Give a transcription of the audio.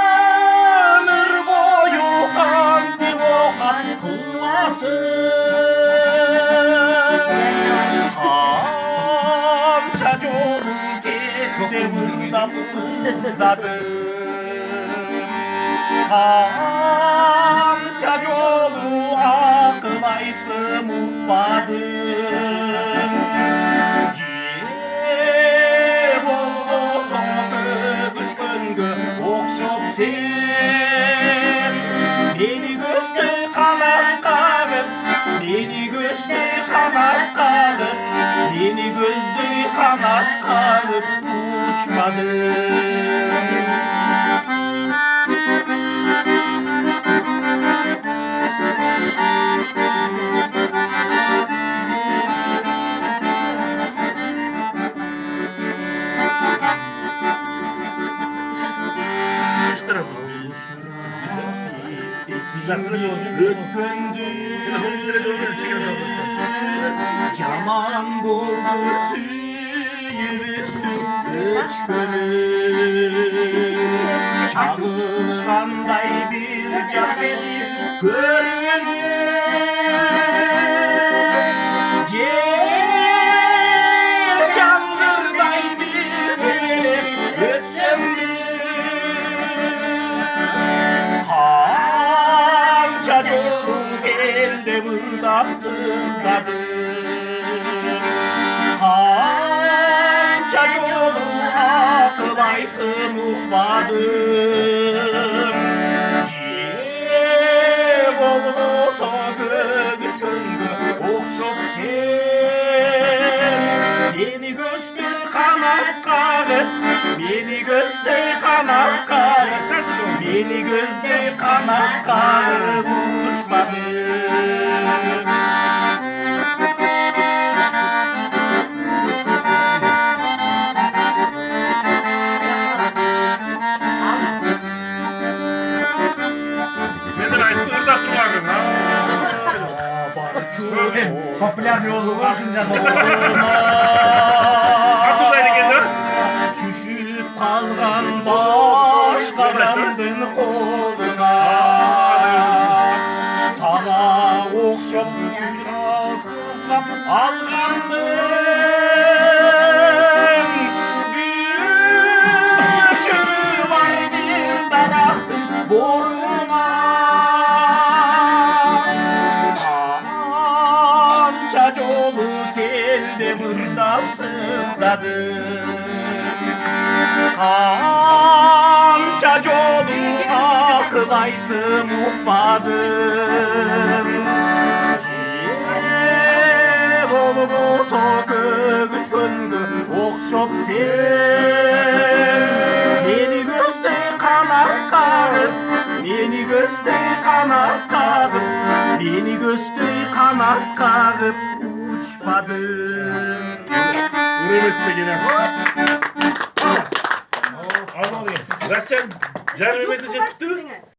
ömür boyu kanti okan kılmasın. Kança yolun gitti bunda sızladım. Kança yolu aklayıp mutmadım. Ciğer oldu kız güngü okşop sen. Beni göstü kanat kağıt, beni göstü kanat kağıt, beni göstü kanat kağıt uçmadım. Yaman buldu suyumuzdu üç gönül. Çağılganday bir cahili görünür. Cangırday bir felek ötsem kanca yolun elde vırdap sızladım. Kanca yolu akılaytı muhmadım. Ciğer olmasa göğüs göngü okşop sen. Beni göster kanat kağıt, beni göster kanat kağıt, beni göster kanat kağıt uçmadım. Popüler yolu varınca Şüşüp kalgan başkalarının koluna. Sana okşop algandım. Büyücülü var bir daraktın boruna. Kanca yolu geldi buradan sızladım. Kanca yolu akılaytı muhmadım. Ciğer olmasa göğüs göngü okşop sen. Beni göster kanat kağıt, beni göster kanat kağıt, beni göster kanat kağıt uçmadım. Yürümesi de gene. Al alayım. Zaten gelmemesi çıktı.